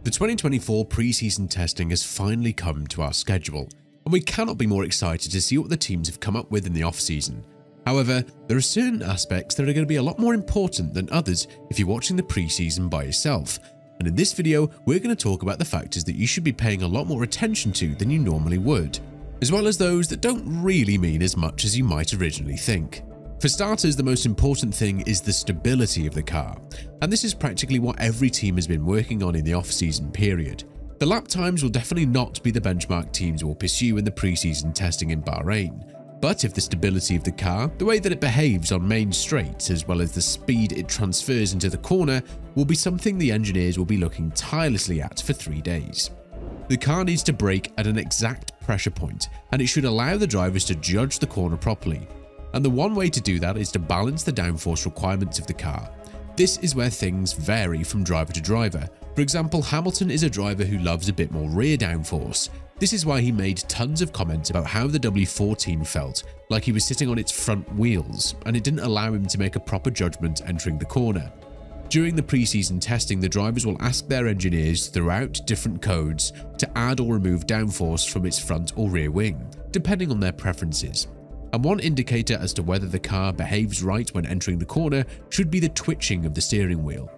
The 2024 pre-season testing has finally come to our schedule, and we cannot be more excited to see what the teams have come up with in the off-season. However, there are certain aspects that are going to be a lot more important than others if you're watching the pre-season by yourself, and in this video we're going to talk about the factors that you should be paying a lot more attention to than you normally would, as well as those that don't really mean as much as you might originally think. For starters, the most important thing is the stability of the car, and this is practically what every team has been working on in the off-season period. The lap times will definitely not be the benchmark teams will pursue in the pre-season testing in Bahrain, but if the stability of the car, the way that it behaves on main straights, as well as the speed it transfers into the corner, will be something the engineers will be looking tirelessly at for 3 days. The car needs to brake at an exact pressure point, and it should allow the drivers to judge the corner properly. And the one way to do that is to balance the downforce requirements of the car. This is where things vary from driver to driver. For example, Hamilton is a driver who loves a bit more rear downforce. This is why he made tons of comments about how the W14 felt, like he was sitting on its front wheels, and it didn't allow him to make a proper judgment entering the corner. During the pre-season testing, the drivers will ask their engineers throughout different codes to add or remove downforce from its front or rear wing, depending on their preferences. And one indicator as to whether the car behaves right when entering the corner should be the twitching of the steering wheel.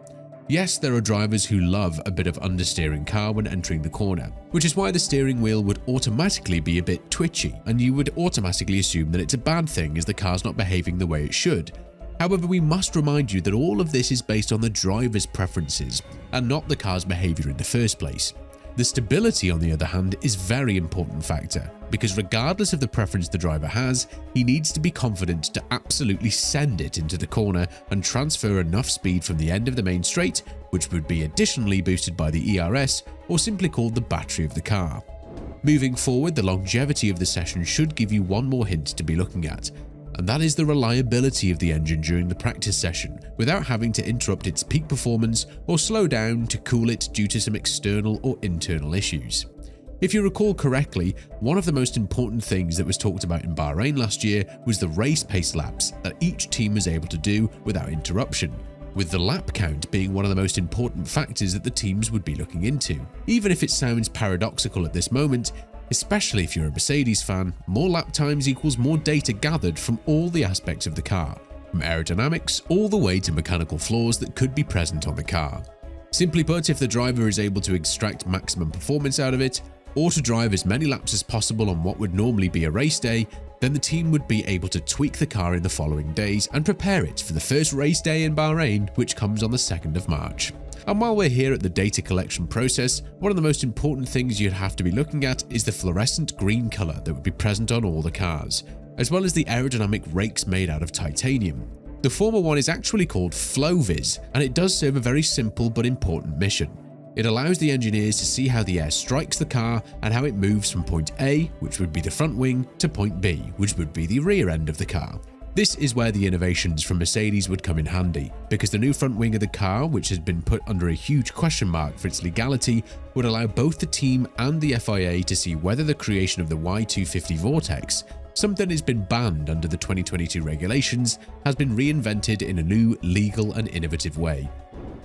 Yes, there are drivers who love a bit of understeering car when entering the corner, which is why the steering wheel would automatically be a bit twitchy, and you would automatically assume that it's a bad thing as the car's not behaving the way it should. However, we must remind you that all of this is based on the driver's preferences and not the car's behavior in the first place. The stability, on the other hand, is a very important factor, because regardless of the preference the driver has, he needs to be confident to absolutely send it into the corner and transfer enough speed from the end of the main straight, which would be additionally boosted by the ERS, or simply called the battery of the car. Moving forward, the longevity of the session should give you one more hint to be looking at, and that is the reliability of the engine during the practice session, without having to interrupt its peak performance or slow down to cool it due to some external or internal issues. If you recall correctly, one of the most important things that was talked about in Bahrain last year was the race pace laps that each team was able to do without interruption, with the lap count being one of the most important factors that the teams would be looking into. Even if it sounds paradoxical at this moment, especially if you're a Mercedes fan, more lap times equals more data gathered from all the aspects of the car, from aerodynamics all the way to mechanical flaws that could be present on the car. Simply put, if the driver is able to extract maximum performance out of it, or to drive as many laps as possible on what would normally be a race day, then the team would be able to tweak the car in the following days and prepare it for the first race day in Bahrain, which comes on the 2nd of March. And while we're here at the data collection process, one of the most important things you'd have to be looking at is the fluorescent green color that would be present on all the cars, as well as the aerodynamic rakes made out of titanium. The former one is actually called FlowVis, and it does serve a very simple but important mission. It allows the engineers to see how the air strikes the car and how it moves from point A, which would be the front wing, to point B, which would be the rear end of the car. This is where the innovations from Mercedes would come in handy, because the new front wing of the car, which has been put under a huge question mark for its legality, would allow both the team and the FIA to see whether the creation of the Y250 Vortex, something that has been banned under the 2022 regulations, has been reinvented in a new, legal and innovative way.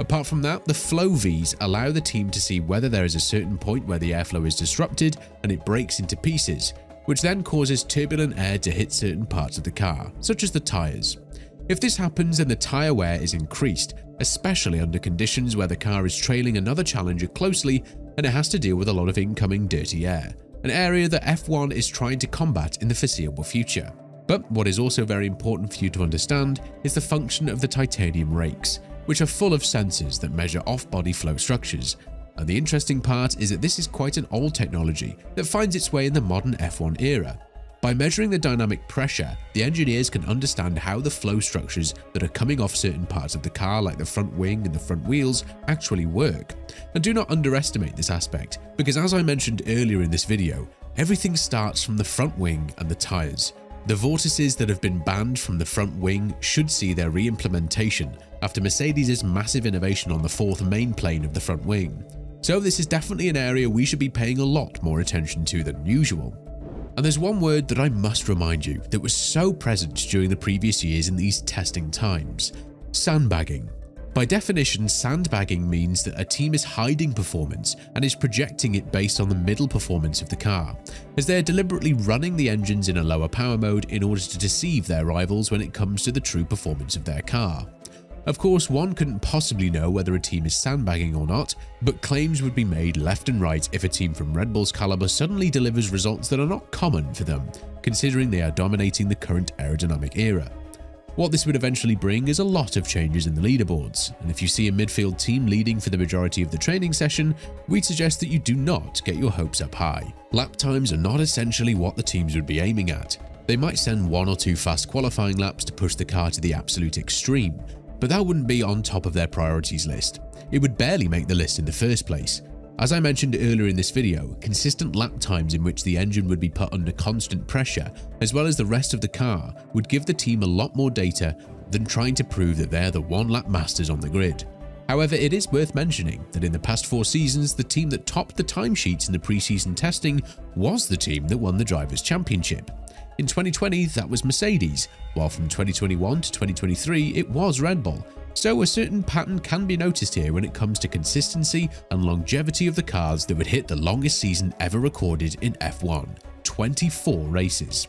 Apart from that, the FlowVis allow the team to see whether there is a certain point where the airflow is disrupted and it breaks into pieces, which then causes turbulent air to hit certain parts of the car, such as the tyres. If this happens, then the tyre wear is increased, especially under conditions where the car is trailing another challenger closely and it has to deal with a lot of incoming dirty air, an area that F1 is trying to combat in the foreseeable future. But what is also very important for you to understand is the function of the titanium rakes, which are full of sensors that measure off-body flow structures. And the interesting part is that this is quite an old technology that finds its way in the modern F1 era. By measuring the dynamic pressure, the engineers can understand how the flow structures that are coming off certain parts of the car, like the front wing and the front wheels, actually work. And do not underestimate this aspect, because as I mentioned earlier in this video, everything starts from the front wing and the tyres. The vortices that have been banned from the front wing should see their re-implementation after Mercedes' massive innovation on the fourth main plane of the front wing. So this is definitely an area we should be paying a lot more attention to than usual. And there's one word that I must remind you that was so present during the previous years in these testing times: sandbagging. By definition, sandbagging means that a team is hiding performance and is projecting it based on the middle performance of the car, as they are deliberately running the engines in a lower power mode in order to deceive their rivals when it comes to the true performance of their car. Of course, one couldn't possibly know whether a team is sandbagging or not, but claims would be made left and right if a team from Red Bull's caliber suddenly delivers results that are not common for them, considering they are dominating the current aerodynamic era. What this would eventually bring is a lot of changes in the leaderboards, and if you see a midfield team leading for the majority of the training session, we'd suggest that you do not get your hopes up high. Lap times are not essentially what the teams would be aiming at. They might send 1 or 2 fast qualifying laps to push the car to the absolute extreme, but that wouldn't be on top of their priorities list. It would barely make the list in the first place. As I mentioned earlier in this video, consistent lap times in which the engine would be put under constant pressure, as well as the rest of the car, would give the team a lot more data than trying to prove that they're the one-lap masters on the grid. However, it is worth mentioning that in the past 4 seasons, the team that topped the timesheets in the preseason testing was the team that won the Drivers' Championship. In 2020, that was Mercedes, while from 2021 to 2023, it was Red Bull. So a certain pattern can be noticed here when it comes to consistency and longevity of the cars that would hit the longest season ever recorded in F1, 24 races.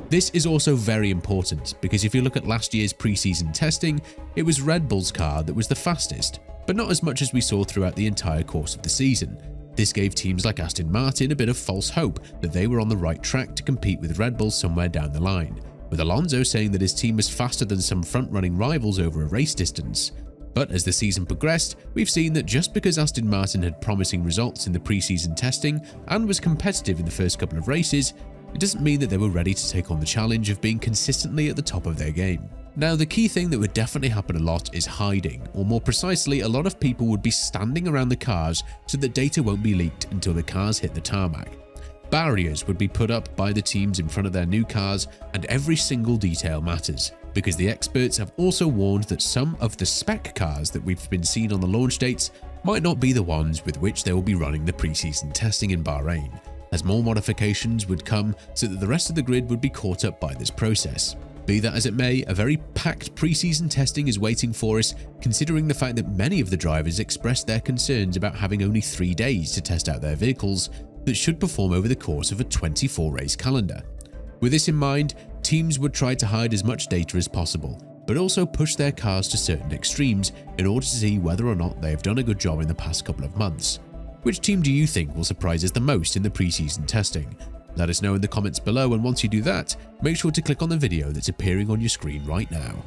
This is also very important because if you look at last year's preseason testing, it was Red Bull's car that was the fastest, but not as much as we saw throughout the entire course of the season. This gave teams like Aston Martin a bit of false hope that they were on the right track to compete with Red Bull somewhere down the line, with Alonso saying that his team was faster than some front-running rivals over a race distance. But as the season progressed, we've seen that just because Aston Martin had promising results in the preseason testing and was competitive in the first couple of races, it doesn't mean that they were ready to take on the challenge of being consistently at the top of their game. Now, the key thing that would definitely happen a lot is hiding, or more precisely, a lot of people would be standing around the cars so that data won't be leaked until the cars hit the tarmac. Barriers would be put up by the teams in front of their new cars, and every single detail matters, because the experts have also warned that some of the spec cars that we've been seeing on the launch dates might not be the ones with which they will be running the preseason testing in Bahrain, as more modifications would come so that the rest of the grid would be caught up by this process. Be that as it may, a very packed preseason testing is waiting for us, considering the fact that many of the drivers expressed their concerns about having only 3 days to test out their vehicles that should perform over the course of a 24-race calendar. With this in mind, teams would try to hide as much data as possible, but also push their cars to certain extremes in order to see whether or not they have done a good job in the past couple of months. Which team do you think will surprise us the most in the preseason testing? Let us know in the comments below, and once you do that, make sure to click on the video that's appearing on your screen right now.